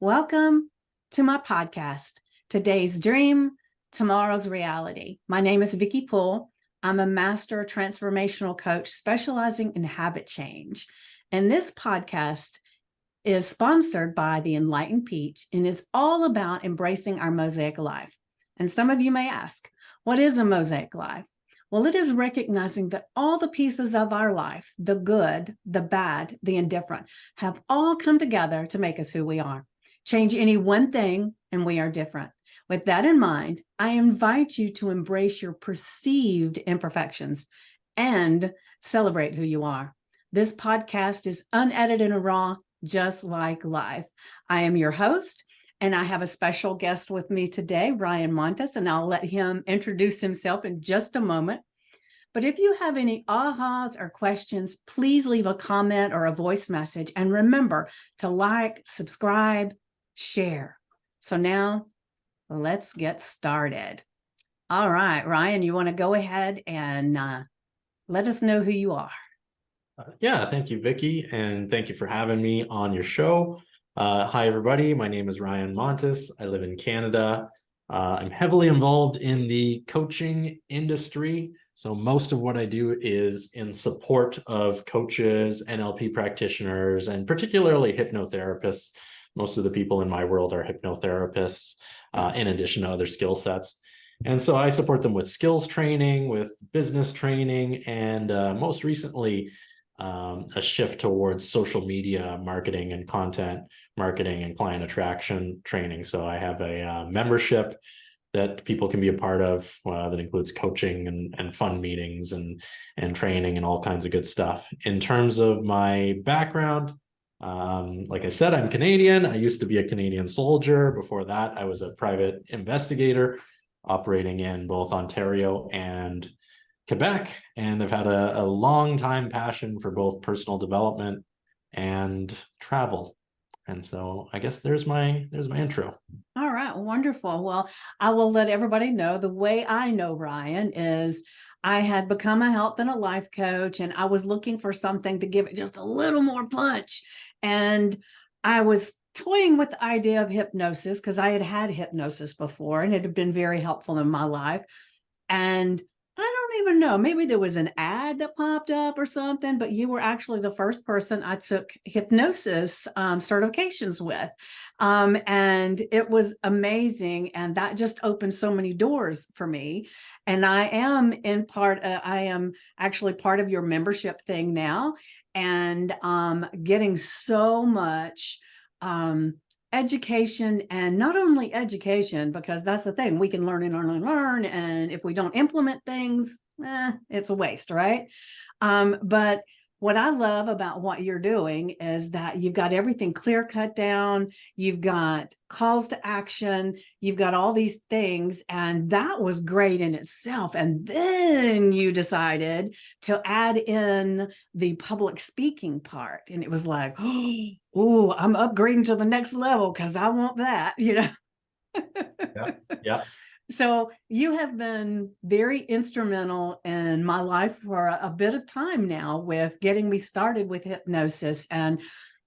Welcome to my podcast, Today's Dream, Tomorrow's Reality. My name is Vickie. I'm a master transformational coach specializing in habit change. And this podcast is sponsored by the Enlightened Peach and is all about embracing our mosaic life. And some of you may ask, what is a mosaic life? Well, it is recognizing that all the pieces of our life, the good, the bad, the indifferent, have all come together to make us who we are. Change any one thing and we are different. With that in mind, I invite you to embrace your perceived imperfections and celebrate who you are. This podcast is unedited and raw, just like life. I am your host, and I have a special guest with me today, Ryan Montis, and I'll let him introduce himself in just a moment. But if you have any ahas or questions, please leave a comment or a voice message. And remember to like, subscribe, share. So now let's get started. All right, Ryan, you want to go ahead and let us know who you are? Yeah, thank you, Vickie, and thank you for having me on your show. Hi, everybody. My name is Ryan Montis. I live in Canada. I'm heavily involved in the coaching industry. So most of what I do is in support of coaches, NLP practitioners, and particularly hypnotherapists. Most of the people in my world are hypnotherapists, in addition to other skill sets. And so I support them with skills training, with business training, and most recently, a shift towards social media marketing and content marketing and client attraction training. So I have a membership that people can be a part of that includes coaching and fun meetings and training and all kinds of good stuff. In terms of my background, like I said, I'm Canadian. I used to be a Canadian soldier. Before that, I was a private investigator operating in both Ontario and Quebec, and I've had a long time passion for both personal development and travel. And so I guess there's my intro. All right, wonderful. Well, I will let everybody know the way I know Ryan is I had become a health and a life coach, and I was looking for something to give it just a little more punch. And I was toying with the idea of hypnosis because I had had hypnosis before and it had been very helpful in my life. And I don't even know, maybe there was an ad that popped up or something, but you were actually the first person I took hypnosis certifications with. And it was amazing. And that just opened so many doors for me. And I am I am actually part of your membership thing now, and getting so much education, and not only education, because that's the thing, we can learn and learn and learn, and if we don't implement things, it's a waste, right? But what I love about what you're doing is that you've got everything clear cut down, you've got calls to action, you've got all these things, and that was great in itself. And then you decided to add in the public speaking part, and it was like, oh, I'm upgrading to the next level because I want that, Yeah. So you have been very instrumental in my life for a bit of time now with getting me started with hypnosis. And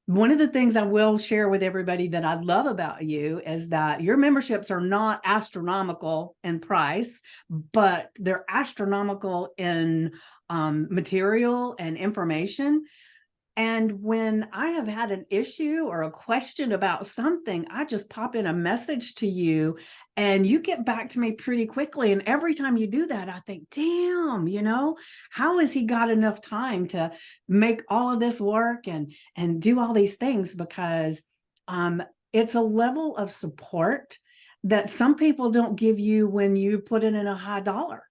one of the things I will share with everybody that I love about you is that your memberships are not astronomical in price, but they're astronomical in material and information. And when I have had an issue or a question about something, I just pop in a message to you and you get back to me pretty quickly. And every time you do that, I think, damn, how has he got enough time to make all of this work and do all these things? Because it's a level of support that some people don't give you when you put it in a high dollar,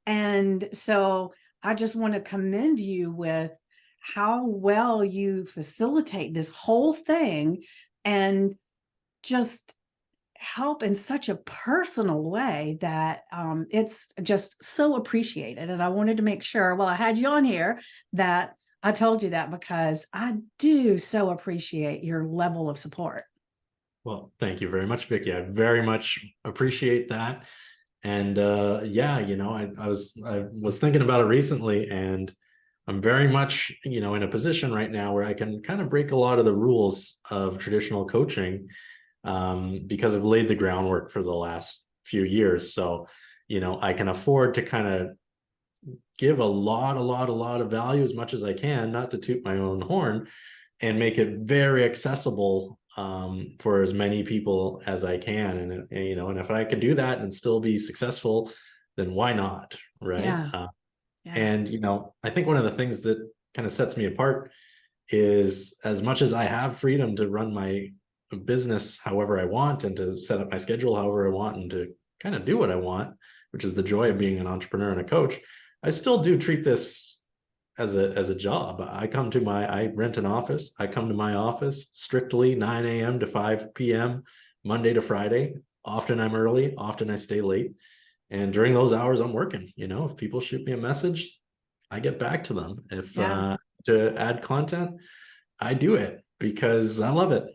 And so I just want to commend you with how well you facilitate this whole thing and just help in such a personal way that it's just so appreciated. And I wanted to make sure, I had you on here, that I told you that because I do so appreciate your level of support. Well, thank you very much, Vickie. I very much appreciate that. And yeah, I was thinking about it recently, and I'm very much, in a position right now where I can kind of break a lot of the rules of traditional coaching, because I've laid the groundwork for the last few years. So, I can afford to kind of give a lot of value, as much as I can, not to toot my own horn, and make it very accessible, for as many people as I can. And if I could do that and still be successful, then why not? Right. Yeah. Yeah. And, I think one of the things that kind of sets me apart is, as much as I have freedom to run my business however I want, and to set up my schedule however I want, and to kind of do what I want, which is the joy of being an entrepreneur and a coach, I still do treat this as a job. I rent an office. I come to my office strictly 9 a.m. to 5 p.m., Monday to Friday. Often I'm early, often I stay late. And during those hours, I'm working. If people shoot me a message, I get back to them. If Yeah. to add content, I do it because I love it.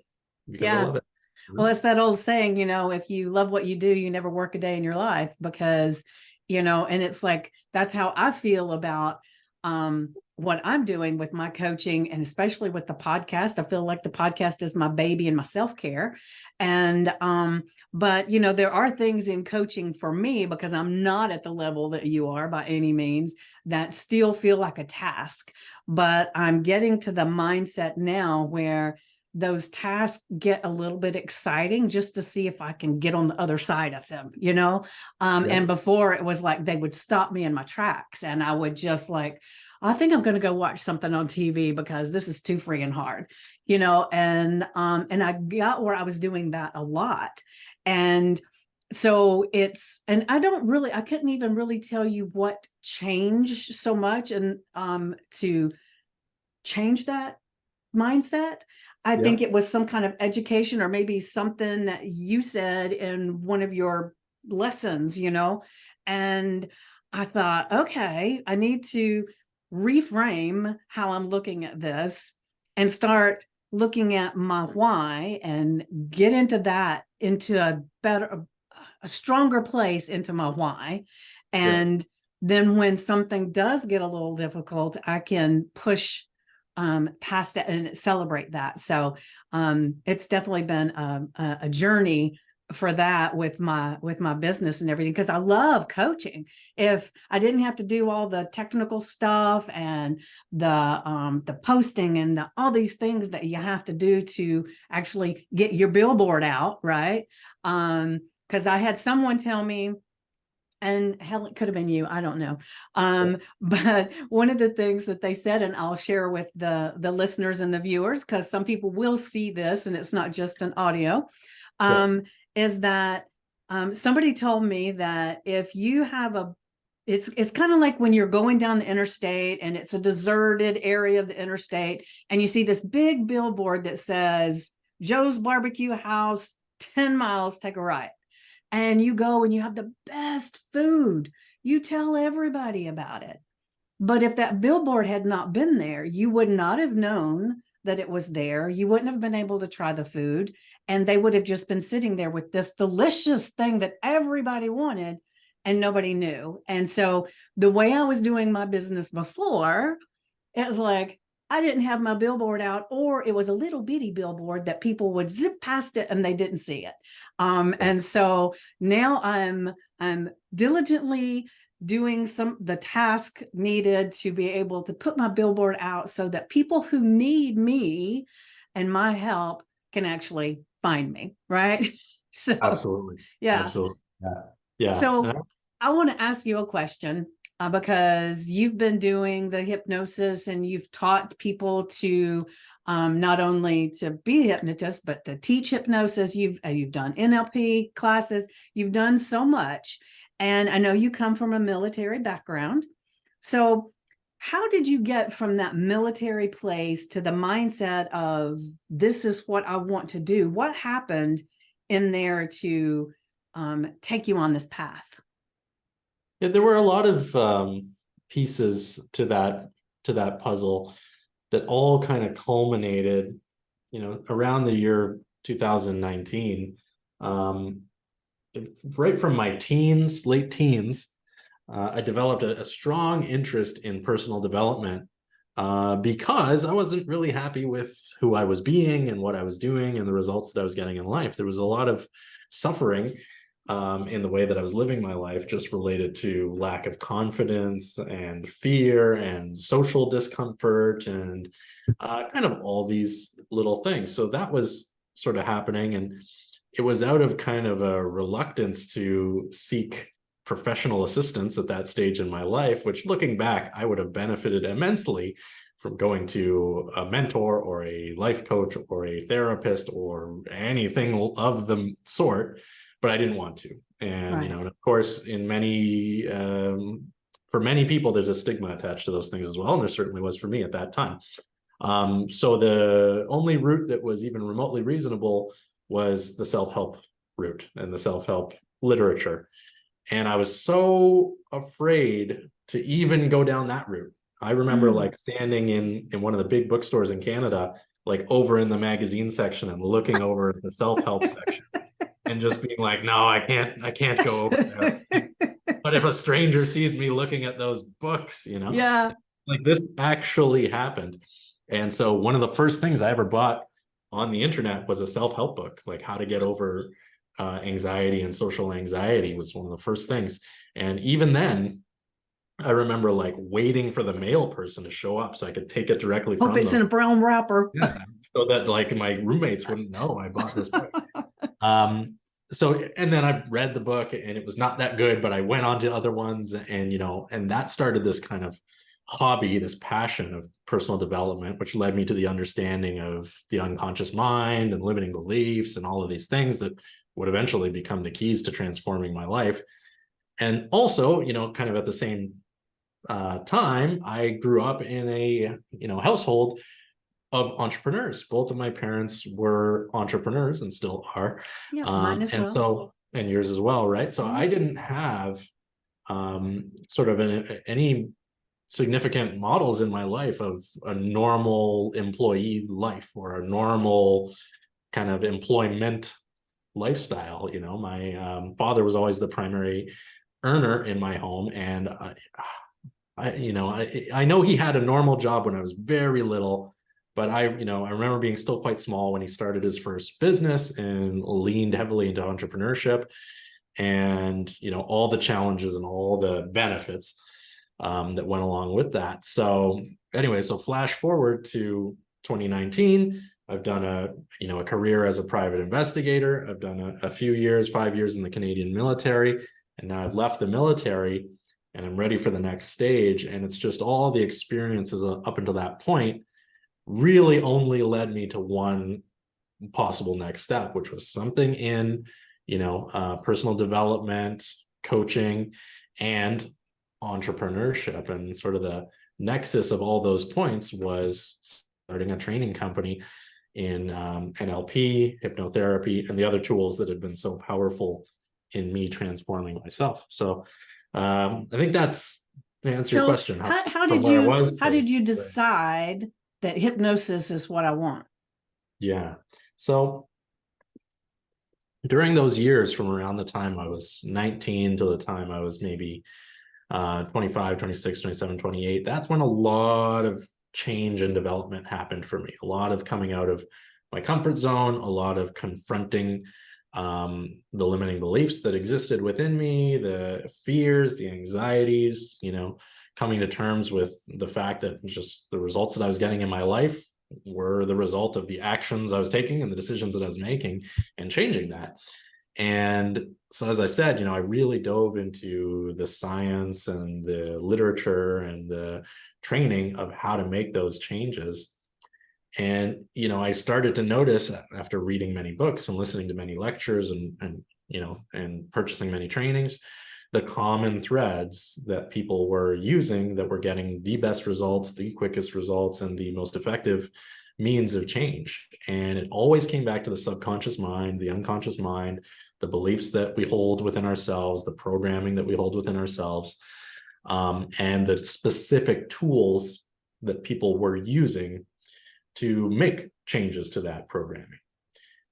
Because I Yeah. love it. Well, it's that old saying, if you love what you do, you never work a day in your life, because, and it's like, that's how I feel about what I'm doing with my coaching, and especially with the podcast. I feel like the podcast is my baby and my self-care. And, but, there are things in coaching for me, because I'm not at the level that you are by any means, that still feel like a task. But I'm getting to the mindset now where those tasks get a little bit exciting, just to see if I can get on the other side of them, Yeah. And before, it was like they would stop me in my tracks, and I would just like, I think I'm going to go watch something on TV because this is too freaking hard, and I got where I was doing that a lot. And so and I couldn't even really tell you what changed so much, and to change that mindset. I Yeah. think it was some kind of education, or maybe something that you said in one of your lessons, and I thought, okay, I need to reframe how I'm looking at this, and start looking at my why, and get into a stronger place into my why. Yeah. And then when something does get a little difficult, I can push past it and celebrate that. So it's definitely been a journey for that with my business and everything, because I love coaching. If I didn't have to do all the technical stuff, and the posting, and all these things that you have to do to actually get your billboard out, right? Because I had someone tell me, and hell, it could have been you, I don't know, but one of the things that they said, and I'll share with the listeners and the viewers, because some people will see this and it's not just an audio, Yeah. is that somebody told me that if you have it's kind of like when you're going down the interstate, and it's a deserted area of the interstate, and you see this big billboard that says Joe's Barbecue House, 10 miles, take a right. And you go and you have the best food. You tell everybody about it. But if that billboard had not been there, you would not have known that it was there. You wouldn't have been able to try the food. And they would have just been sitting there with this delicious thing that everybody wanted, and nobody knew. And so the way I was doing my business before, it was like, I didn't have my billboard out, or it was a little bitty billboard that people would zip past it and they didn't see it. And so now I'm diligently doing the task needed to be able to put my billboard out, so that people who need me and my help can actually find me, right? So Absolutely. yeah. Absolutely. Yeah. Yeah. So I want to ask you a question, because you've been doing the hypnosis, and you've taught people to not only to be hypnotists, but to teach hypnosis. You've done NLP classes. You've done so much, and I know you come from a military background. So how did you get from that military place to the mindset of, this is what I want to do? What happened in there to take you on this path? Yeah, there were a lot of pieces to that puzzle that all kind of culminated, around the year 2019. Um, right from my late teens, I developed a strong interest in personal development, because I wasn't really happy with who I was being and what I was doing and the results that I was getting in life. There was a lot of suffering in the way that I was living my life, just related to lack of confidence and fear and social discomfort and kind of all these little things. So that was sort of happening. And it was out of kind of a reluctance to seek professional assistance at that stage in my life, which looking back, I would have benefited immensely from going to a mentor or a life coach or a therapist or anything of the sort, but I didn't want to. And, Right. and of course, for many people, there's a stigma attached to those things as well. And there certainly was for me at that time. So the only route that was even remotely reasonable was the self-help route and the self-help literature. And I was so afraid to even go down that route. I remember like standing in one of the big bookstores in Canada, like over in the magazine section and looking over at the self-help section and just being like, no, I can't go over there. But if a stranger sees me looking at those books, Yeah. like this actually happened. And so one of the first things I ever bought on the internet was a self-help book, like how to get over anxiety and social anxiety was one of the first things. And even then, I remember like waiting for the mail person to show up so I could take it directly Hope from it's them. in a brown wrapper. Yeah, so that like my roommates wouldn't know I bought this book. So, and then I read the book and it was not that good, but I went on to other ones and, and that started this kind of hobby, this passion of personal development, which led me to the understanding of the unconscious mind and limiting beliefs and all of these things that would eventually become the keys to transforming my life. And also, kind of at the same time, I grew up in a, household of entrepreneurs. Both of my parents were entrepreneurs and still are. Yeah, mine as And well. so, and yours as well, right? So I didn't have sort of any significant models in my life of a normal employee life or a normal kind of employment lifestyle. My father was always the primary earner in my home, and I know he had a normal job when I was very little, but I remember being still quite small when he started his first business and leaned heavily into entrepreneurship and all the challenges and all the benefits that went along with that. So anyway, so flash forward to 2019. I've done a career as a private investigator. I've done a few years, 5 years in the Canadian military, and now I've left the military and I'm ready for the next stage. And it's just all the experiences up until that point really only led me to one possible next step, which was something in, personal development, coaching, and entrepreneurship. And sort of the nexus of all those points was starting a training company in NLP, hypnotherapy, and the other tools that had been so powerful in me transforming myself. So I think that's to answer your question. How did you decide that hypnosis is what I want? Yeah. So during those years, from around the time I was 19 to the time I was maybe 25, 26, 27, 28, that's when a lot of change and development happened for me. A lot of coming out of my comfort zone, a lot of confronting the limiting beliefs that existed within me, the fears, the anxieties, coming to terms with the fact that just the results that I was getting in my life were the result of the actions I was taking and the decisions that I was making and changing that. And so, as I said, I really dove into the science and the literature and the training of how to make those changes. And, I started to notice after reading many books and listening to many lectures and purchasing many trainings, the common threads that people were using that were getting the best results, the quickest results, and the most effective means of change. And it always came back to the subconscious mind, the unconscious mind, the beliefs that we hold within ourselves, the programming that we hold within ourselves, and the specific tools that people were using to make changes to that programming.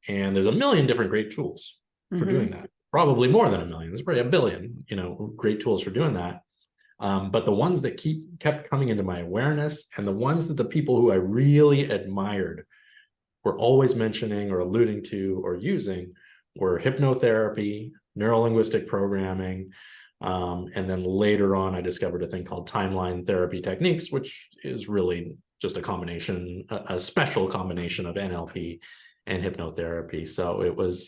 And there's a million different great tools for doing that. Probably more than a million. There's probably a billion, great tools for doing that. But the ones that kept coming into my awareness, and the ones that the people who I really admired were always mentioning or alluding to or using, were hypnotherapy, neurolinguistic programming, and then later on, I discovered a thing called timeline therapy techniques, which is really just a combination, a special combination of NLP and hypnotherapy. So it was,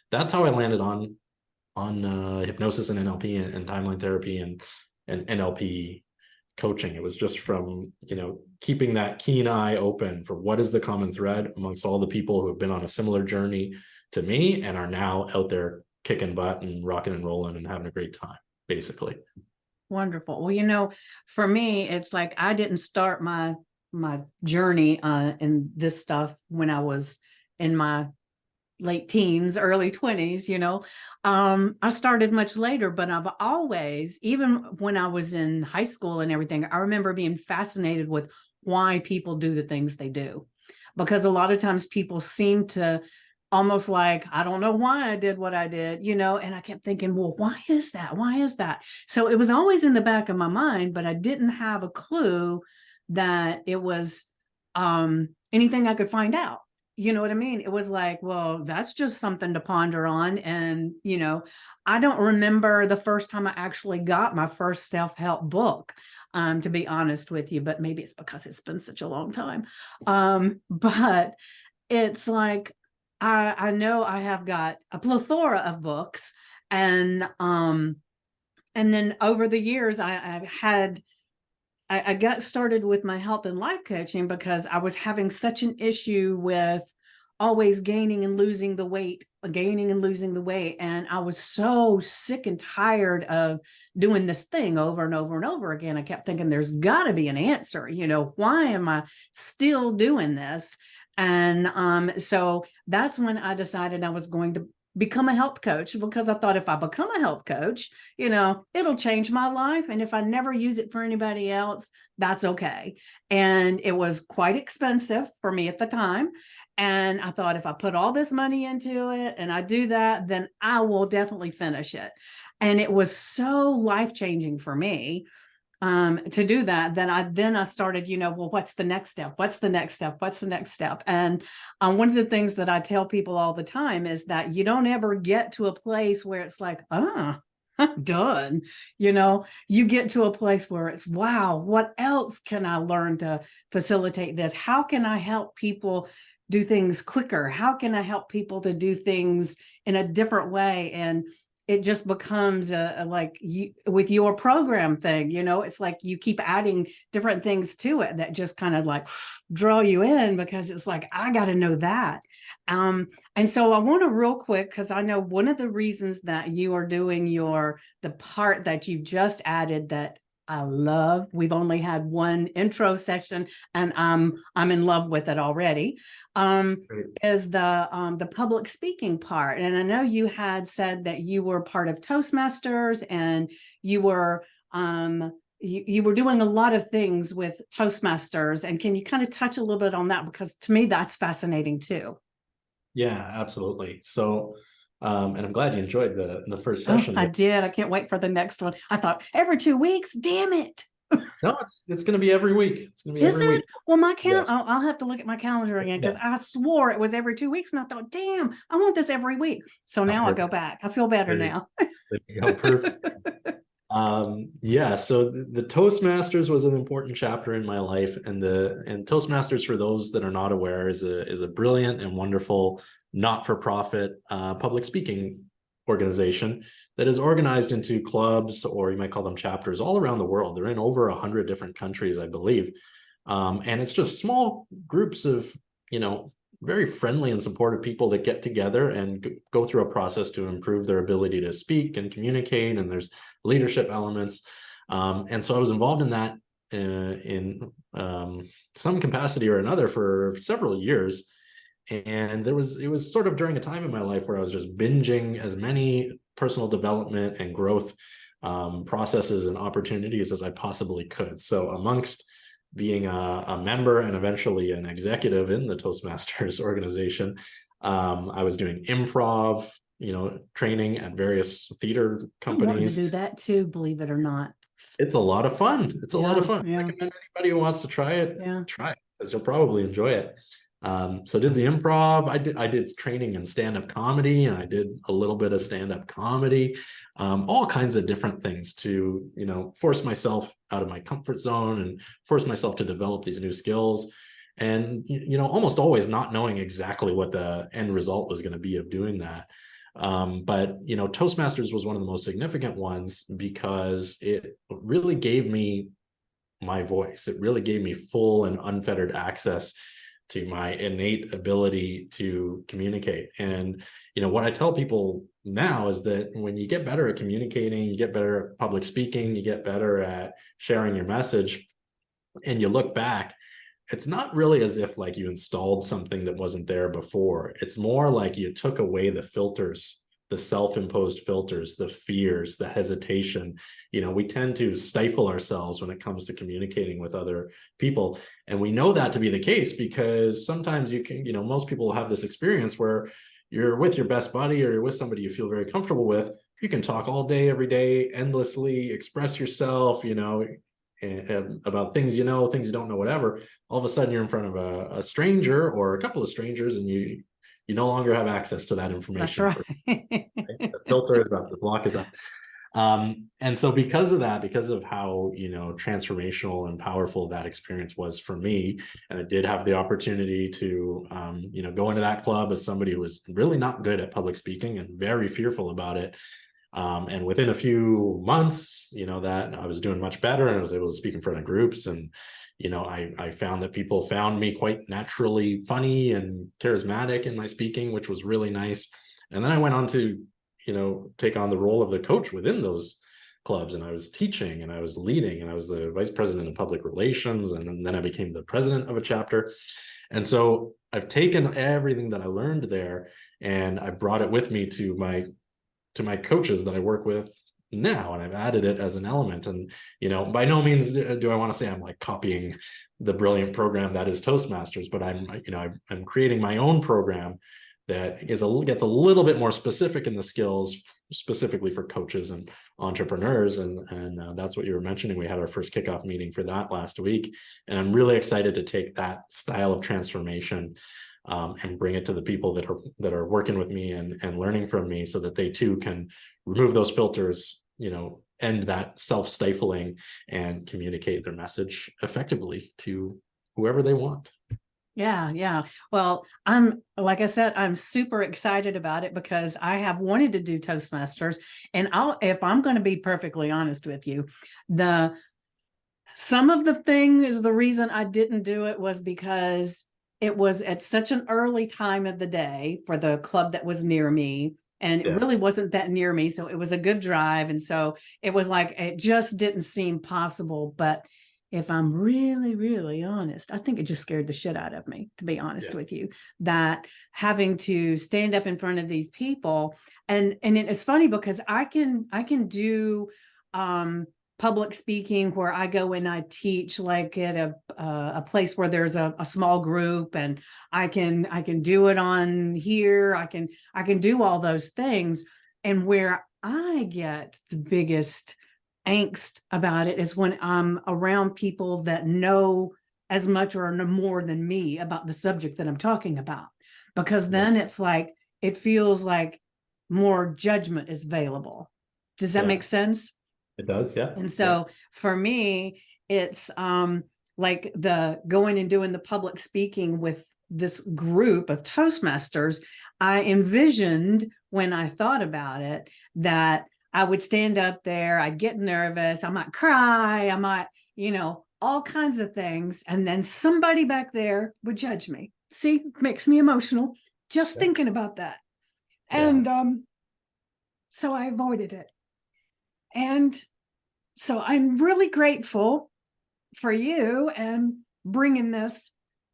that's how I landed on hypnosis and NLP and timeline therapy and NLP coaching. It was just from, keeping that keen eye open for what is the common thread amongst all the people who have been on a similar journey to me and are now out there kicking butt and rocking and rolling and having a great time, basically. Wonderful. Well, for me, it's like I didn't start my journey in this stuff when I was in my late teens, early 20s. I started much later, but I've always, even when I was in high school and everything, I remember being fascinated with why people do the things they do, because a lot of times people seem to almost like, I don't know why I did what I did, and I kept thinking, well, why is that? Why is that? So it was always in the back of my mind, but I didn't have a clue that it was anything I could find out. You know what I mean? It was like, well, that's just something to ponder on. And, I don't remember the first time I actually got my first self-help book, to be honest with you, but maybe it's because it's been such a long time. But it's like, I know I have got a plethora of books, and then over the years I got started with my health and life coaching because I was having such an issue with always gaining and losing the weight. And I was so sick and tired of doing this thing over and over and over again. I kept thinking there's got to be an answer. Why am I still doing this? And so that's when I decided I was going to become a health coach, because I thought if I become a health coach, it'll change my life. And if I never use it for anybody else, that's okay. And it was quite expensive for me at the time. And I thought if I put all this money into it and I do that, then I will definitely finish it. And it was so life-changing for me to do that. Then I started, well, what's the next step? What's the next step? What's the next step? And one of the things that I tell people all the time is that you don't ever get to a place where it's like, I'm done. You get to a place where it's, wow, what else can I learn to facilitate this? How can I help people do things quicker? How can I help people to do things in a different way? And it just becomes with your program thing, it's like you keep adding different things to it that just kind of like draw you in, because it's like, I got to know that. And so I want to real quick, because I know one of the reasons that you are doing the part that you just added that I love. We've only had one intro session and I'm in love with it already. Is the public speaking part. And I know you had said that you were part of Toastmasters, and you were you were doing a lot of things with Toastmasters. And can you kind of touch a little bit on that? Because to me, that's fascinating too. Yeah, absolutely. So, and I'm glad you enjoyed the first session. I did. I can't wait for the next one. I thought every 2 weeks, damn it. No, it's going to be every week. It's going to be Is every it? week. Well, my count, I'll have to look at my calendar again, because I swore it was every 2 weeks. And I thought, damn, I want this every week. So now I'll go back. I feel better now. There you go. Perfect. Yeah, so the Toastmasters was an important chapter in my life, and Toastmasters, for those that are not aware, is a brilliant and wonderful not-for-profit public speaking organization that is organized into clubs, or you might call them chapters, all around the world. They're in over 100 different countries, I believe. And it's just small groups of, very friendly and supportive people that get together and go through a process to improve their ability to speak and communicate. And there's leadership elements. And so I was involved in that in some capacity or another for several years. And it was sort of during a time in my life where I was just binging as many personal development and growth processes and opportunities as I possibly could. So amongst being a member and eventually an executive in the Toastmasters organization, I was doing improv, training at various theater companies. I wanted to do that too, believe it or not. It's a lot of fun. It's a lot of Yeah, fun. I yeah, recommend anybody who wants to yeah. try it, because you'll probably enjoy it. So did the improv. I did training in stand-up comedy, and I did a little bit of stand-up comedy, all kinds of different things to, force myself out of my comfort zone and force myself to develop these new skills. And, almost always not knowing exactly what the end result was going to be of doing that. But Toastmasters was one of the most significant ones because it really gave me my voice. It really gave me full and unfettered access to my innate ability to communicate. And what I tell people now is that when you get better at communicating, you get better at public speaking, you get better at sharing your message, and you look back, it's not really as if like you installed something that wasn't there before. It's more like you took away the filters, the self-imposed filters, the fears, the hesitation. We tend to stifle ourselves when it comes to communicating with other people. And we know that to be the case because sometimes most people have this experience where you're with your best buddy or you're with somebody you feel very comfortable with. You can talk all day, every day, endlessly, express yourself, about things things you don't know, whatever. All of a sudden you're in front of a stranger or a couple of strangers, and you no longer have access to that That's information. right. Right? The filter is up, the block is up. And so because of that, because of how transformational and powerful that experience was for me, and I did have the opportunity to go into that club as somebody who was really not good at public speaking and very fearful about it. And within a few months, that I was doing much better, and I was able to speak in front of groups. And, I found that people found me quite naturally funny and charismatic in my speaking, which was really nice. And then I went on to, take on the role of the coach within those clubs. And I was teaching and I was leading, and I was the vice president of public relations. And then I became the president of a chapter. And so I've taken everything that I learned there and I brought it with me to my coaches that I work with now, and I've added it as an element. And by no means do I want to say I'm like copying the brilliant program that is Toastmasters, but I'm creating my own program that gets a little bit more specific in the skills, specifically for coaches and entrepreneurs. And that's what you were mentioning. We had our first kickoff meeting for that last week, and I'm really excited to take that style of transformation and bring it to the people that are working with me and learning from me, so that they too can remove those filters, end that self-stifling, and communicate their message effectively to whoever they want. Yeah, yeah. Well, like I said, I'm super excited about it because I have wanted to do Toastmasters. And if I'm going to be perfectly honest with you, some of the thing is the reason I didn't do it was because it was at such an early time of the day for the club that was near me. And it really wasn't that near me. So it was a good drive. And so it was like, it just didn't seem possible. But if I'm really, really honest, I think it just scared the shit out of me, to be honest with you, that having to stand up in front of these people. And it's funny because I can do public speaking where I go and I teach like at a place where there's a small group, and I can do it on here. I can do all those things. And where I get the biggest angst about it is when I'm around people that know as much or no more than me about the subject that I'm talking about, because then it's like, it feels like more judgment is available. Does that make sense? It does, yeah. And so for me, it's like the going and doing the public speaking with this group of Toastmasters. I envisioned when I thought about it that I would stand up there, I'd get nervous, I might cry, I might, all kinds of things. And then somebody back there would judge me. See, makes me emotional just thinking about that. And so I avoided it. And so I'm really grateful for you and bringing this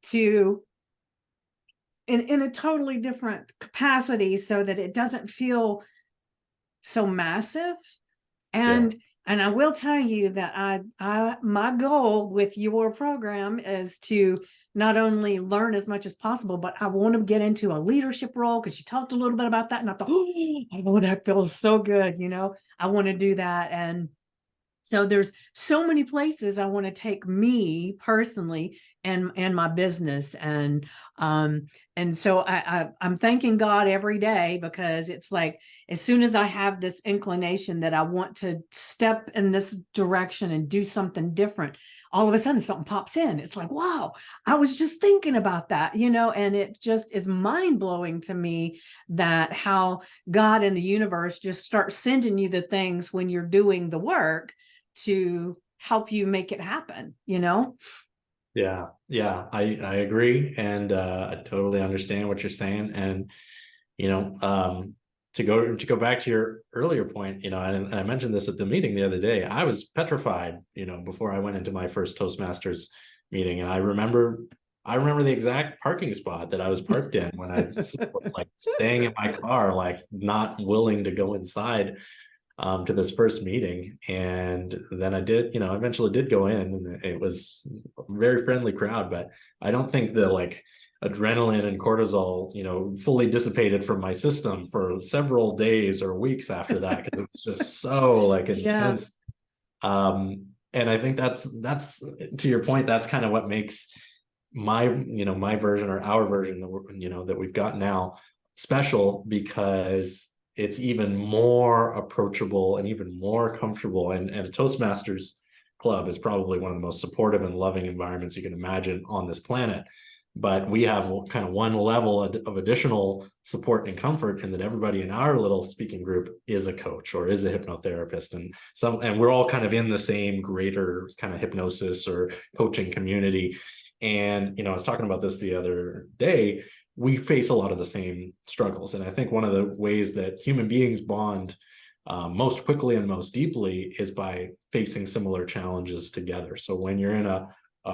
to in a totally different capacity so that it doesn't feel so massive. And I will tell you that I my goal with your program is to not only learn as much as possible, but I want to get into a leadership role, because you talked a little bit about that. And I thought, oh, that feels so good. I want to do that. And So there's so many places I want to take me personally and my business. And so I'm thanking God every day, because it's like, as soon as I have this inclination that I want to step in this direction and do something different, all of a sudden something pops in. It's like, wow, I was just thinking about that, and it just is mind blowing to me that how God and the universe just start sending you the things when you're doing the work to help you make it happen. Yeah, I agree, and I totally understand what you're saying. And you know, to go back to your earlier point, and I mentioned this at the meeting the other day. I was petrified, before I went into my first Toastmasters meeting, and I remember the exact parking spot that I was parked in when I was like staying in my car, like not willing to go inside to this first meeting. And then I did, eventually did go in, and it was a very friendly crowd, but I don't think the like adrenaline and cortisol, fully dissipated from my system for several days or weeks after that, because it was just so like Yeah. intense. And I think that's to your point, that's kind of what makes my version, or our version that we've got now, special, because it's even more approachable and even more comfortable. And a Toastmasters club is probably one of the most supportive and loving environments you can imagine on this planet. But we have kind of one level of additional support and comfort, in that everybody in our little speaking group is a coach or is a hypnotherapist, and we're all kind of in the same greater kind of hypnosis or coaching community. And I was talking about this the other day. We face a lot of the same struggles, and I think one of the ways that human beings bond most quickly and most deeply is by facing similar challenges together. So when you're in a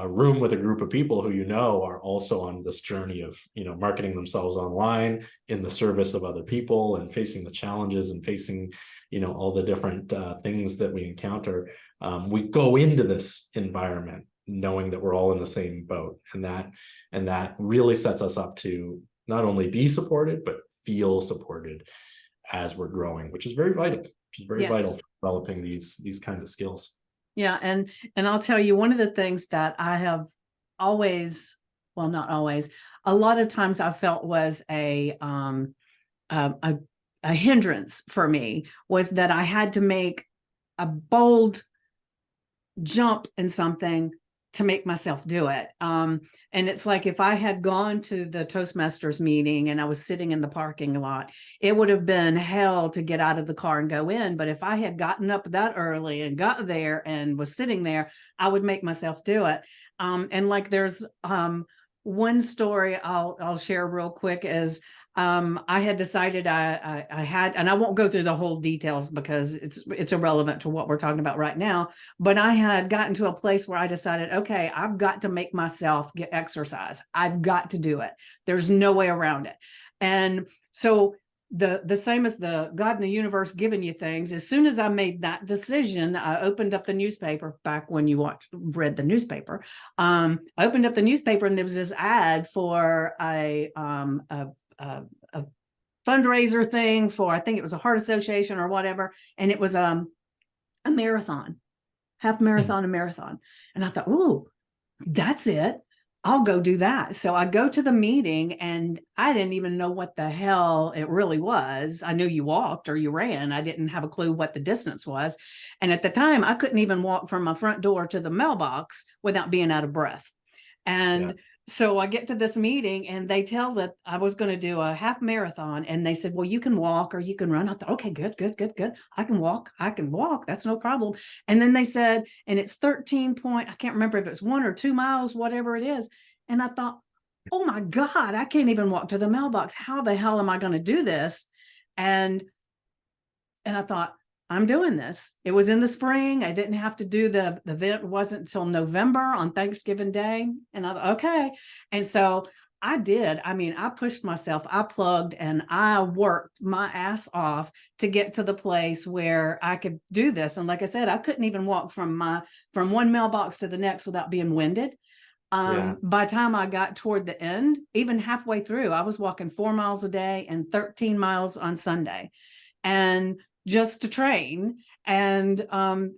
room with a group of people who are also on this journey of marketing themselves online in the service of other people, and facing the challenges and facing all the different things that we encounter, we go into this environment knowing that we're all in the same boat, and that really sets us up to not only be supported but feel supported as we're growing, which is very vital, Yes. for developing these kinds of skills. Yeah. And I'll tell you, one of the things that I have always, well, not always, a lot of times I felt was a, a hindrance for me, was that I had to make a bold jump in something to make myself do it. And it's like, if I had gone to the Toastmasters meeting and I was sitting in the parking lot, it would have been hell to get out of the car and go in. But if I had gotten up that early and got there and was sitting there, I would make myself do it. And like, there's one story I'll share real quick is, I had decided I had, and I won't go through the whole details because it's irrelevant to what we're talking about right now, but I had gotten to a place where I decided, okay, I've got to make myself get exercise. I've got to do it. There's no way around it. And so the same as the God and the universe giving you things, as soon as I made that decision, I opened up the newspaper, back when you read the newspaper. I opened up the newspaper, and there was this ad for a fundraiser thing for, I think it was a heart association or whatever. And it was a marathon, half marathon, a marathon. And I thought, oh, that's it. I'll go do that. So I go to the meeting, and I didn't even know what the hell it really was. I knew you walked or you ran. I didn't have a clue what the distance was. And at the time, I couldn't even walk from my front door to the mailbox without being out of breath. And so I get to this meeting, and they tell that I was going to do a half marathon, and they said, well, you can walk or you can run. I thought, okay, good. I can walk. That's no problem. And then they said, and it's 13 point, I can't remember if it's 1 or 2 miles, whatever it is. And I thought, oh my God, I can't even walk to the mailbox. How the hell am I going to do this? And I thought, I'm doing this. It was in the spring. I didn't have to do the event. Wasn't until November on Thanksgiving Day. And I thought, okay. And so I did. I mean, I pushed myself, I plugged, and I worked my ass off to get to the place where I could do this. And like I said, I couldn't even walk from one mailbox to the next without being winded. By the time I got toward the end, even halfway through, I was walking 4 miles a day and 13 miles on Sunday. And just to train. And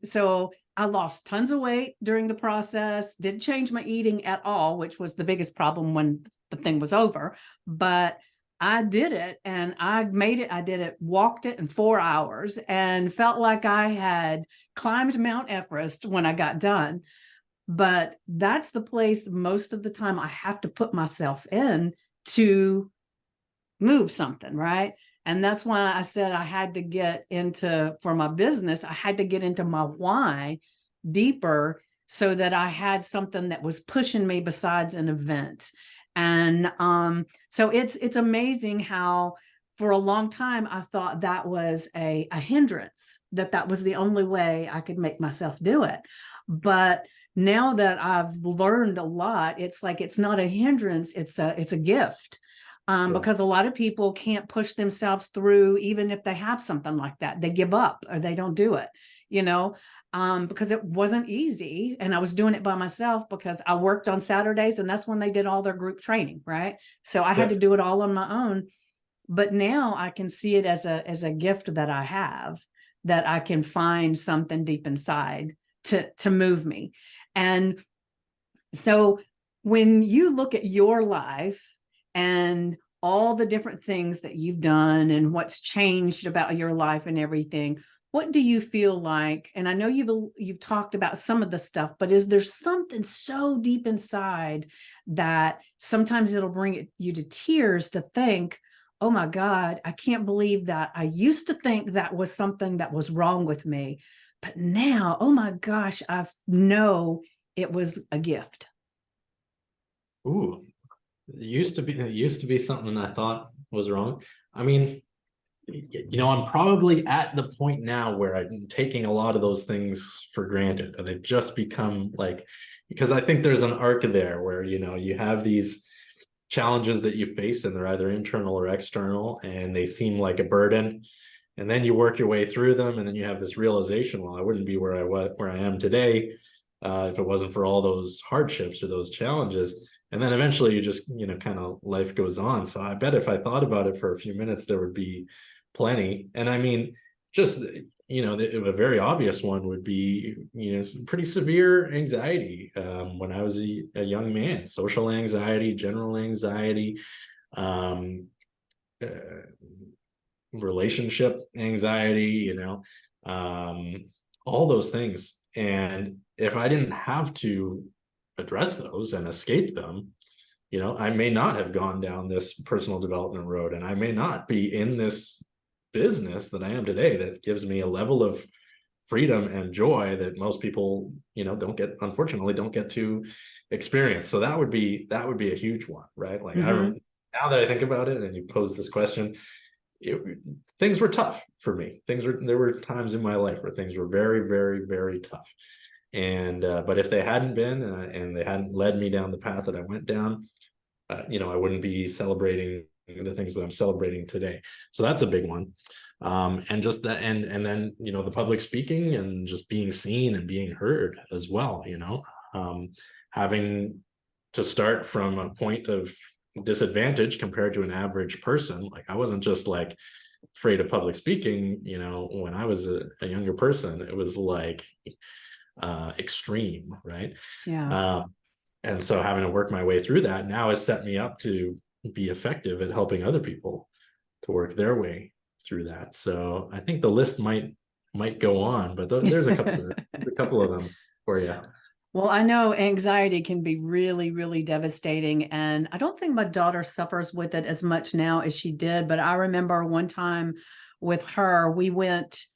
so I lost tons of weight during the process, didn't change my eating at all, which was the biggest problem when the thing was over. But I did it and I made it. I did it, walked it in 4 hours and felt like I had climbed Mount Everest when I got done. But that's the place most of the time I have to put myself in to move something, right? And that's why I said I had to get into, for my business, I had to get into my why deeper so that I had something that was pushing me besides an event. And so it's amazing how for a long time I thought that was a hindrance, that was the only way I could make myself do it. But now that I've learned a lot, it's like it's not a hindrance, it's a gift. Because a lot of people can't push themselves through, even if they have something like that. They give up or they don't do it, because it wasn't easy. And I was doing it by myself because I worked on Saturdays and that's when they did all their group training, right? So I had to do it all on my own. But now I can see it as a gift that I have, that I can find something deep inside to move me. And so when you look at your life and all the different things that you've done and what's changed about your life and everything, what do you feel like? And I know you've talked about some of the stuff, but is there something so deep inside that sometimes it'll bring you to tears to think, oh my God, I can't believe that I used to think that was something that was wrong with me, but now, oh my gosh, I know it was a gift. Ooh, it used to be something I thought was wrong. I mean, I'm probably at the point now where I'm taking a lot of those things for granted, and they've just become like, because I think there's an arc there where, you have these challenges that you face and they're either internal or external and they seem like a burden. And then you work your way through them, and then you have this realization, well, I wouldn't be where I am today if it wasn't for all those hardships or those challenges. And then eventually you just, kind of life goes on. So I bet if I thought about it for a few minutes, there would be plenty. And I mean, just, a very obvious one would be, some pretty severe anxiety when I was a young man, social anxiety, general anxiety, um, uh, relationship anxiety, all those things. And if I didn't have to address those and escape them, I may not have gone down this personal development road, and I may not be in this business that I am today that gives me a level of freedom and joy that most people, unfortunately don't get to experience. So that would be a huge one, right? Like now that I think about it and you pose this question, things were tough for me. There were times in my life where things were very, very, very tough. And but if they hadn't been and they hadn't led me down the path that I went down, I wouldn't be celebrating the things that I'm celebrating today. So that's a big one. And just that, and then, the public speaking and just being seen and being heard as well, having to start from a point of disadvantage compared to an average person. Like I wasn't just like afraid of public speaking, when I was a younger person, it was like extreme, right? Yeah. And so having to work my way through that now has set me up to be effective at helping other people to work their way through that. So I think the list might go on, but there's a couple of them for you. Well, I know anxiety can be really, really devastating. And I don't think my daughter suffers with it as much now as she did. But I remember one time with her, we went,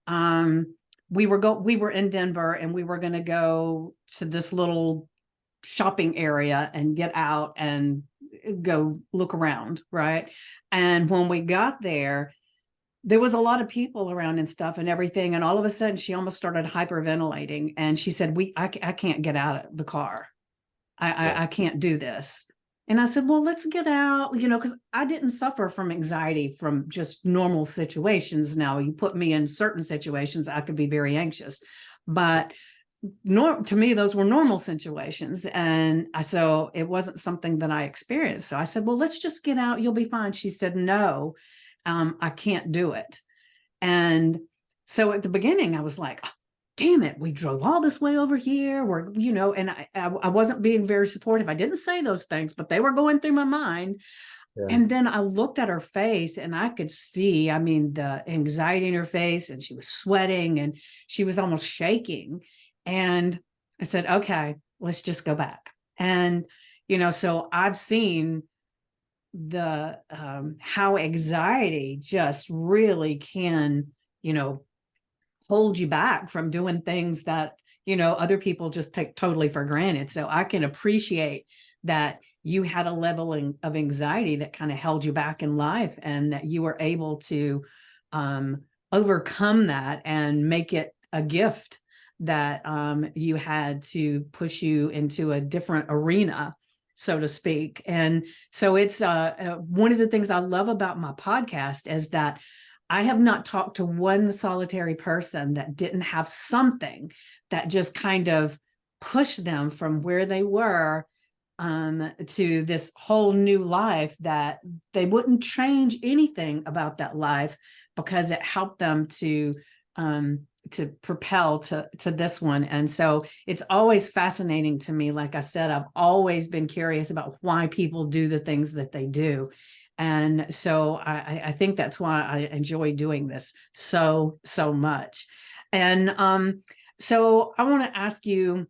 we were in Denver and we were going to go to this little shopping area and get out and go look around. Right. And when we got there was a lot of people around and stuff and everything. And all of a sudden she almost started hyperventilating. And she said, I can't get out of the car. I can't do this. And I said, well, let's get out, because I didn't suffer from anxiety from just normal situations. Now you put me in certain situations, I could be very anxious, but to me, those were normal situations. And so it wasn't something that I experienced. So I said, well, let's just get out. You'll be fine. She said, no, I can't do it. And so at the beginning I was like, damn it, we drove all this way over here. We're, and I wasn't being very supportive. I didn't say those things, but they were going through my mind. Yeah. And then I looked at her face and I could see, I mean, the anxiety in her face, and she was sweating and she was almost shaking. And I said, okay, let's just go back. And, so I've seen the how anxiety just really can, hold you back from doing things that, other people just take totally for granted. So I can appreciate that you had a level of anxiety that kind of held you back in life, and that you were able to overcome that and make it a gift that you had to push you into a different arena, so to speak. And so it's one of the things I love about my podcast is that I have not talked to one solitary person that didn't have something that just kind of pushed them from where they were to this whole new life, that they wouldn't change anything about that life because it helped them to propel to this one. And so it's always fascinating to me. Like I said, I've always been curious about why people do the things that they do. And so I think that's why I enjoy doing this so much. And so I want to ask you,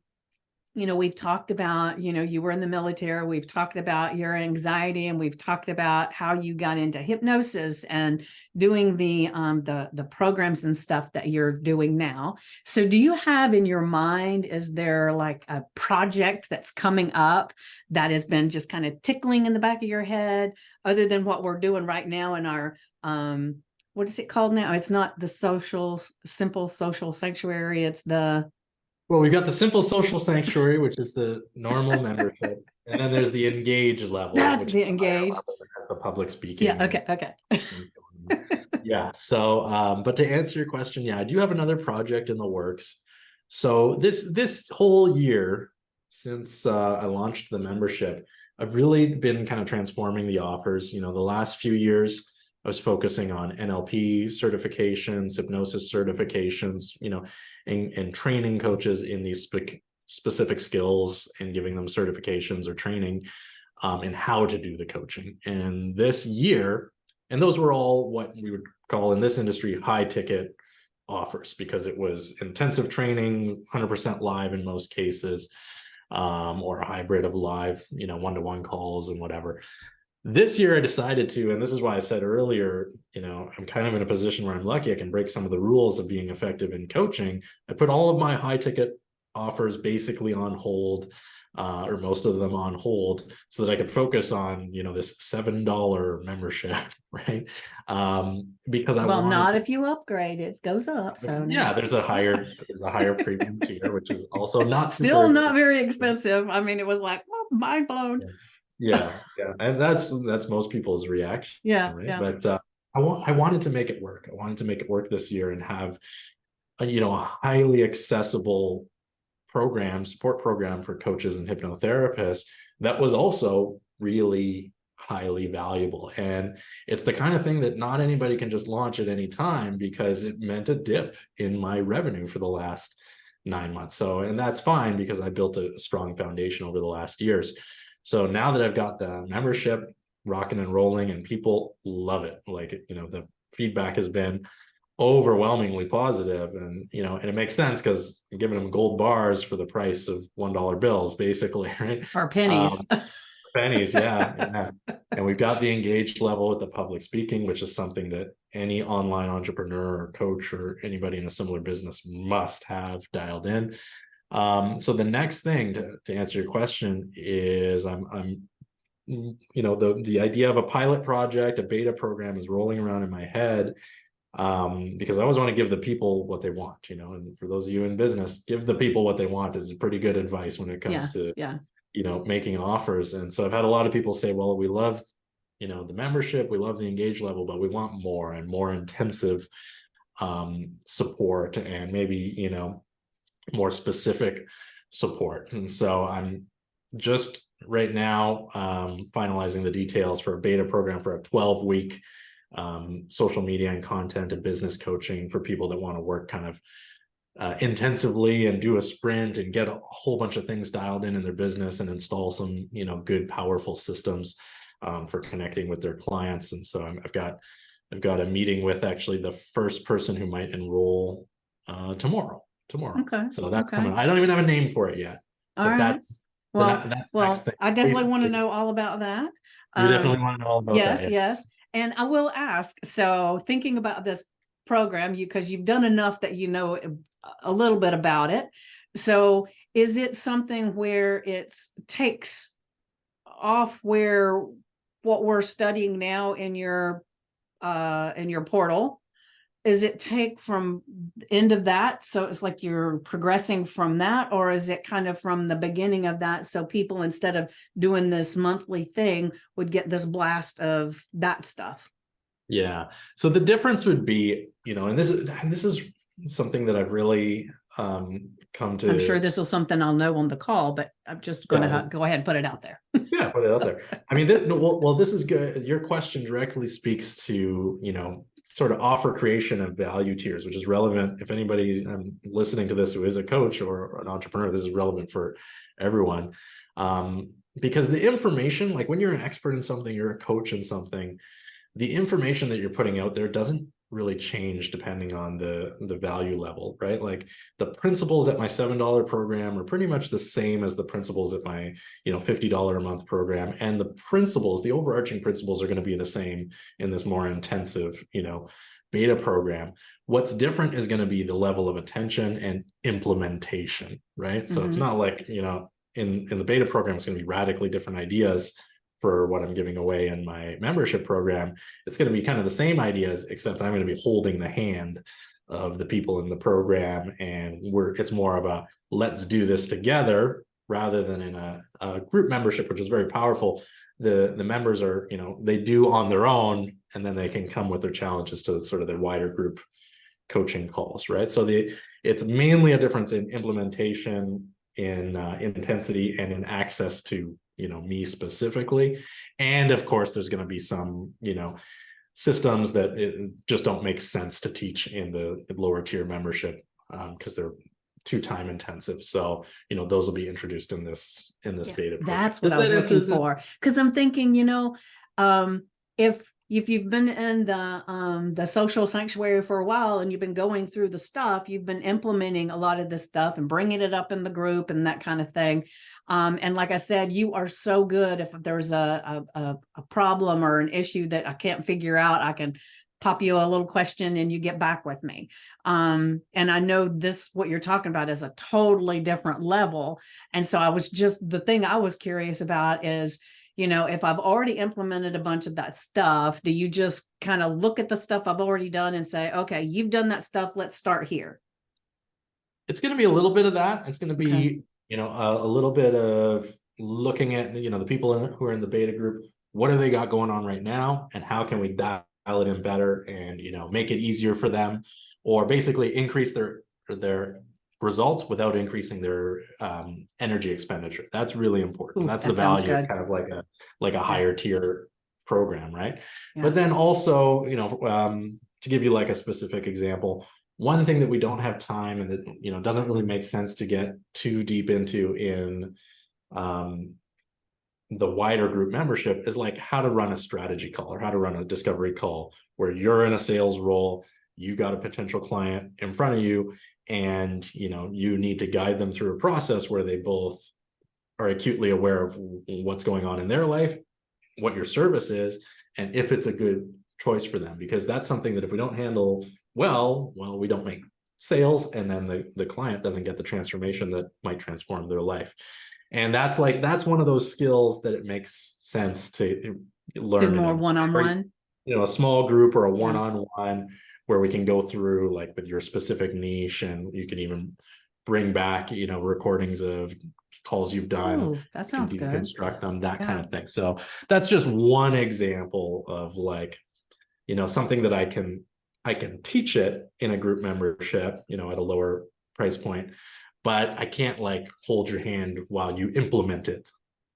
we've talked about, you were in the military, we've talked about your anxiety, and we've talked about how you got into hypnosis and doing the programs and stuff that you're doing now. So do you have in your mind, is there like a project that's coming up that has been just kind of tickling in the back of your head, other than what we're doing right now in our, what is it called now? It's not the simple social sanctuary. It's the, Well, we've got the simple social sanctuary, which is the normal membership. And then there's the engage level. that's which the engage. has the public speaking. Yeah. Okay. Yeah. So, but to answer your question, yeah, I do have another project in the works. So this whole year since I launched the membership, I've really been kind of transforming the offers. The last few years, I was focusing on NLP certifications, hypnosis certifications, and training coaches in these specific skills and giving them certifications or training in how to do the coaching. And this year, and those were all what we would call in this industry high ticket offers, because it was intensive training, 100% live in most cases, or a hybrid of live, one-to-one calls and whatever. This year I decided to, and this is why I said earlier, I'm kind of in a position where I'm lucky I can break some of the rules of being effective in coaching. I put all of my high ticket offers basically on hold, or most of them on hold, so that I could focus on, this $7 membership, right? Because I wanted not if you upgrade, it goes up. So yeah, there's a higher premium tier, which is also not still not very expensive. I mean, it was like, oh, mind blown. Yeah, and that's most people's reaction. Yeah, right. yeah. But I wanted to make it work. I wanted to make it work this year and have a highly accessible support program for coaches and hypnotherapists that was also really highly valuable. And it's the kind of thing that not anybody can just launch at any time, because it meant a dip in my revenue for the last 9 months. So, and that's fine, because I built a strong foundation over the last years. So now that I've got the membership rocking and rolling and people love it, like, the feedback has been overwhelmingly positive, and and it makes sense, because I'm giving them gold bars for the price of $1 bills, basically, right? Or pennies. Pennies, yeah. And we've got the engaged level with the public speaking, which is something that any online entrepreneur or coach or anybody in a similar business must have dialed in. So the next thing to answer your question is I'm the idea of a pilot project, a beta program, is rolling around in my head, because I always want to give the people what they want, and for those of you in business, give the people what they want is pretty good advice when it comes to making offers. And so I've had a lot of people say, well, we love the membership, we love the engage level, but we want more and more intensive support, and maybe more specific support. And so I'm just right now finalizing the details for a beta program for a 12-week social media and content and business coaching for people that want to work kind of intensively and do a sprint and get a whole bunch of things dialed in their business and install some, good, powerful systems for connecting with their clients. And so I've got a meeting with actually the first person who might enroll tomorrow. Okay. So that's Okay. coming. I don't even have a name for it yet, All but right. that's next Well, thing. I definitely want to Basically, know all about that. you definitely want to know all about that. Yes, Yeah. yes. And I will ask, so thinking about this program, because you've done enough that you know a little bit about it. So is it something where it takes off where what we're studying now in your portal? Is it take from the end of that, so it's like you're progressing from that, or is it kind of from the beginning of that, so people, instead of doing this monthly thing, would get this blast of that stuff? Yeah. So the difference would be, and this is something that I've really come I'm sure to. this is something I'll know on the call, but I'm just going Yeah, to go ahead and put it out there. yeah, put it out there. I mean, this is good. Your question directly speaks to, sort of offer creation of value tiers, which is relevant. If anybody's listening to this who is a coach or an entrepreneur, this is relevant for everyone. Because the information, like when you're an expert in something, you're a coach in something, the information that you're putting out there doesn't really change depending on the value level, right? Like the principles at my $7 program are pretty much the same as the principles at my, $50 a month program. And the overarching principles are going to be the same in this more intensive, beta program. What's different is going to be the level of attention and implementation, right? So it's not like, in the beta program, it's going to be radically different ideas for what I'm giving away in my membership program. It's going to be kind of the same ideas, except I'm going to be holding the hand of the people in the program. And it's more of a, let's do this together rather than in a group membership, which is very powerful. The members are, they do on their own, and then they can come with their challenges to sort of their wider group coaching calls, right? So it's mainly a difference in implementation, in intensity, and in access to me specifically. And of course there's going to be some systems that just don't make sense to teach in the lower tier membership because they're too time intensive. So those will be introduced in this beta program. That's what I was looking for, because I'm thinking, if you've been in the social sanctuary for a while and you've been going through the stuff, you've been implementing a lot of this stuff and bringing it up in the group and that kind of thing. And like I said, you are so good. If there's a problem or an issue that I can't figure out, I can pop you a little question and you get back with me. And I know what you're talking about is a totally different level. And so the thing I was curious about is, if I've already implemented a bunch of that stuff, do you just kind of look at the stuff I've already done and say, okay, you've done that stuff, let's start here? It's going to be a little bit of that. It's going to be, a little bit of looking at, the people who are in the beta group, what do they got going on right now? And how can we dial it in better and, make it easier for them, or basically increase their results without increasing their energy expenditure. That's really important. That's the value of kind of like a higher tier program, right? Yeah. But then also, to give you like a specific example, one thing that we don't have time and that doesn't really make sense to get too deep into in the wider group membership is like how to run a strategy call or how to run a discovery call where you're in a sales role, you got a potential client in front of you, and you need to guide them through a process where they both are acutely aware of what's going on in their life, what your service is, and if it's a good choice for them. Because that's something that if we don't handle well, we don't make sales, and then the client doesn't get the transformation that might transform their life. And that's one of those skills that it makes sense to learn. Do more one-on-one, a small group or a one-on-one where we can go through like with your specific niche, and you can even bring back, recordings of calls you've done. Oh, that sounds good. Construct them, that kind of thing. So that's just one example of like, something that I can teach it in a group membership, at a lower price point, but I can't like hold your hand while you implement it.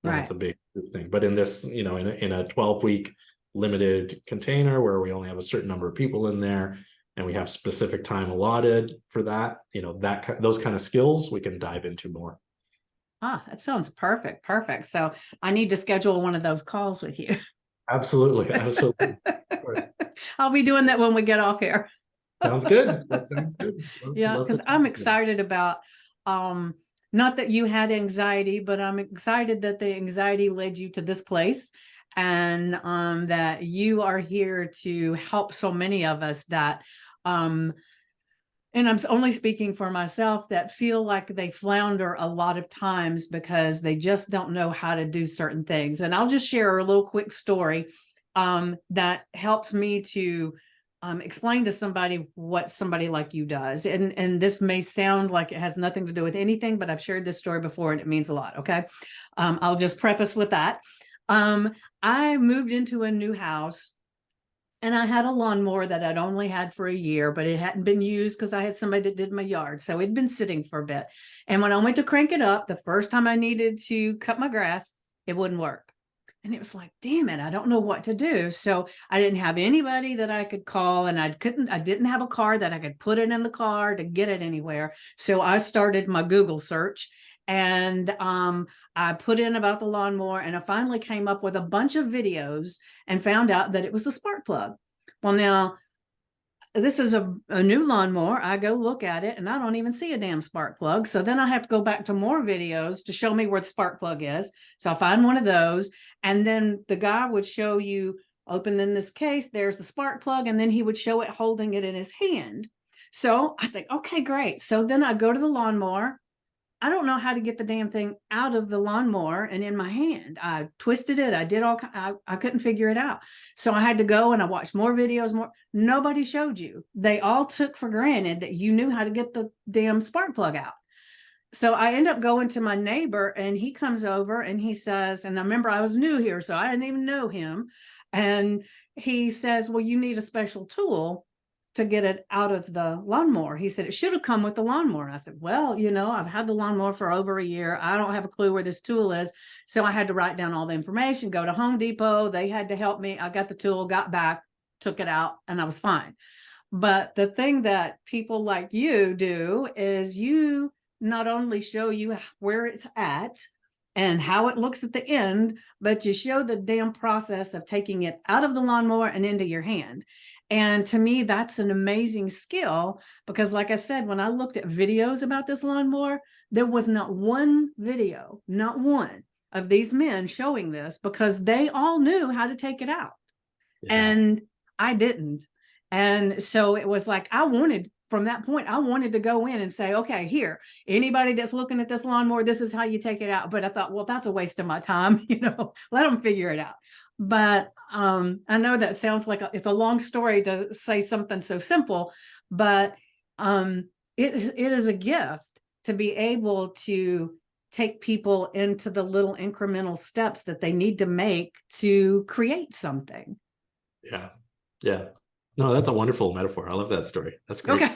That's a big thing. But in this, in a 12-week limited container where we only have a certain number of people in there, and we have specific time allotted for that, those kind of skills we can dive into more. Ah, that sounds perfect. Perfect. So I need to schedule one of those calls with you. Absolutely. Absolutely. Of course. I'll be doing that when we get off here. Sounds good. That sounds good. Yeah, Love to because talk I'm to you. excited about not that you had anxiety, but I'm excited that the anxiety led you to this place, and that you are here to help so many of us that and I'm only speaking for myself, that feel like they flounder a lot of times because they just don't know how to do certain things. And I'll just share a little quick story that helps me to explain to somebody what somebody like you does. And this may sound like it has nothing to do with anything, but I've shared this story before and it means a lot. Okay. I'll just preface with that. I moved into a new house, and I had a lawnmower that I'd only had for a year, but it hadn't been used because I had somebody that did my yard. So it'd been sitting for a bit. And when I went to crank it up, the first time I needed to cut my grass, it wouldn't work. And it was like, damn it, I don't know what to do. So I didn't have anybody that I could call, and I didn't have a car that I could put it in the car to get it anywhere. So I started my Google search, and I put in about the lawnmower, and I finally came up with a bunch of videos and found out that it was the spark plug. Well, now this is a new lawnmower. I go look at it and I don't even see a damn spark plug. So then I have to go back to more videos to show me where the spark plug is. So I find one of those, and then the guy would show you, open in this case, there's the spark plug, and then he would show it holding it in his hand. So I think, okay, great. So then I go to the lawnmower. I don't know how to get the damn thing out of the lawnmower and in my hand. I twisted it. I did I couldn't figure it out. So I had to go and I watched more videos, more. Nobody showed you. They all took for granted that you knew how to get the damn spark plug out. So I end up going to my neighbor, and he comes over and he says, and I remember I was new here, so I didn't even know him. And he says, well, you need a special tool to get it out of the lawnmower. He said, it should have come with the lawnmower. I said, well, I've had the lawnmower for over a year. I don't have a clue where this tool is. So I had to write down all the information, go to Home Depot. They had to help me. I got the tool, got back, took it out, and I was fine. But the thing that people like you do is you not only show you where it's at and how it looks at the end, but you show the damn process of taking it out of the lawnmower and into your hand. And to me, that's an amazing skill, because like I said, when I looked at videos about this lawnmower, there was not one video, not one of these men showing this, because they all knew how to take it out. Yeah. And I didn't. And so it was like, from that point, I wanted to go in and say, okay, here, anybody that's looking at this lawnmower, this is how you take it out. But I thought, well, that's a waste of my time. Let them figure it out. But I know that sounds like it's a long story to say something so simple, but it is a gift to be able to take people into the little incremental steps that they need to make to create something. Yeah. Yeah. No, that's a wonderful metaphor. I love that story. That's great. Okay.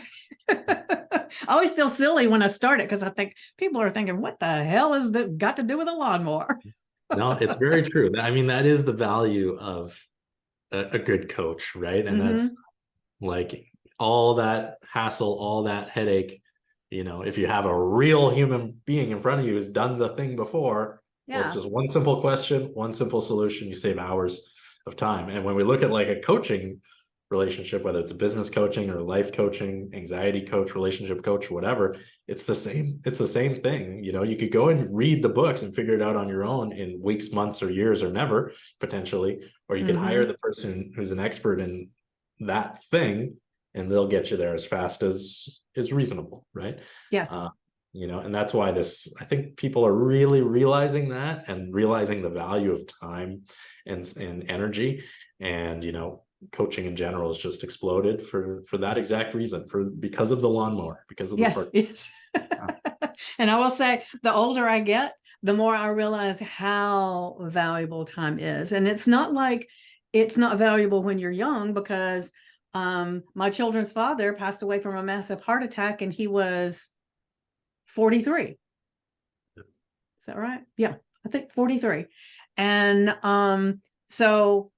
I always feel silly when I start it, because I think people are thinking, what the hell is that got to do with a lawnmower? No, it's very true. I mean, that is the value of a good coach, right? And that's like all that hassle, all that headache. If you have a real human being in front of you who's done the thing before, well, it's just one simple question, one simple solution. You save hours of time. And when we look at like a coaching relationship, whether it's a business coaching or life coaching, anxiety coach, relationship coach, whatever, it's the same thing. You could go and read the books and figure it out on your own in weeks, months, or years, or never, potentially, or you could hire the person who's an expert in that thing, and they'll get you there as fast as is reasonable, right? Yes. And that's why I think people are really realizing that, and realizing the value of time and energy. And coaching in general has just exploded for that exact reason, because of the lawnmower, because of the yes. And I will say, the older I get, the more I realize how valuable time is. And it's not like it's not valuable when you're young, because my children's father passed away from a massive heart attack, and he was 43. Is that right? Yeah, I think 43. And so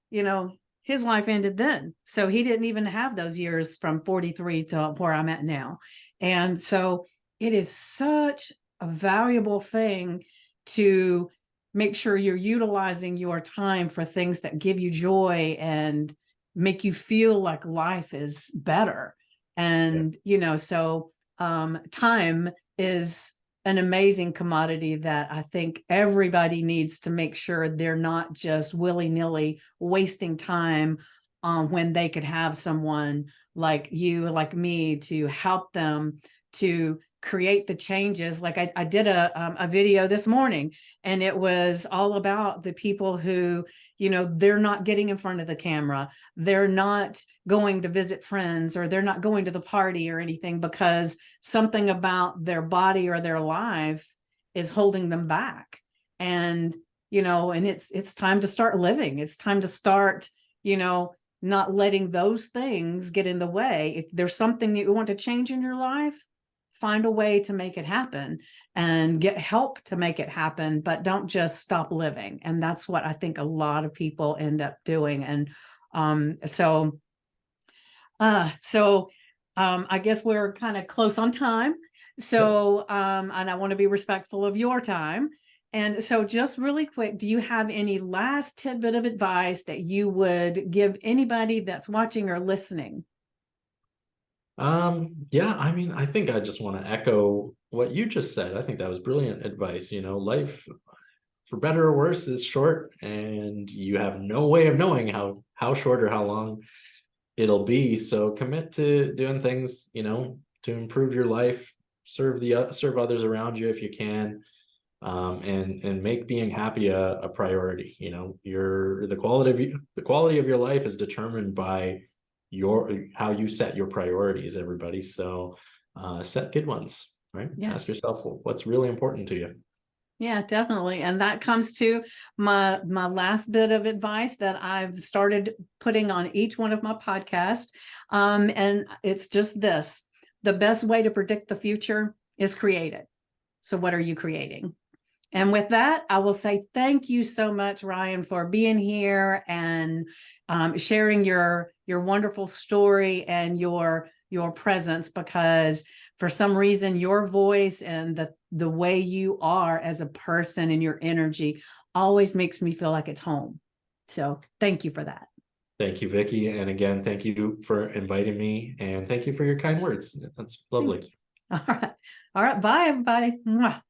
his life ended then. So he didn't even have those years from 43 to where I'm at now. And so it is such a valuable thing to make sure you're utilizing your time for things that give you joy and make you feel like life is better. And, so time is an amazing commodity that I think everybody needs to make sure they're not just willy-nilly wasting time when they could have someone like you, like me, to help them to create the changes. Like I did a video this morning, and it was all about the people who, they're not getting in front of the camera. They're not going to visit friends, or they're not going to the party or anything because something about their body or their life is holding them back. And, and it's time to start living. It's time to start, not letting those things get in the way. If there's something that you want to change in your life, find a way to make it happen and get help to make it happen, but don't just stop living. And that's what I think a lot of people end up doing. And so I guess we're kind of close on time. So and I want to be respectful of your time. And so just really quick, do you have any last tidbit of advice that you would give anybody that's watching or listening? Yeah, I mean, I think I just want to echo what you just said. I think that was brilliant advice. Life, for better or worse, is short, and you have no way of knowing how short or how long it'll be. So commit to doing things, to improve your life, serve others around you if you can, and make being happy a priority. The quality of your life is determined by how you set your priorities, everybody. So set good ones, right? Yes. Ask yourself, well, what's really important to you. Yeah, definitely. And that comes to my last bit of advice that I've started putting on each one of my podcasts. And it's just this: the best way to predict the future is create it. So what are you creating? And with that, I will say thank you so much, Ryan, for being here and sharing your wonderful story and your presence, because for some reason your voice and the way you are as a person and your energy always makes me feel like it's home. So thank you for that. Thank you, Vickie. And again, thank you for inviting me, and thank you for your kind words. That's lovely. All right. All right. Bye, everybody. Mwah.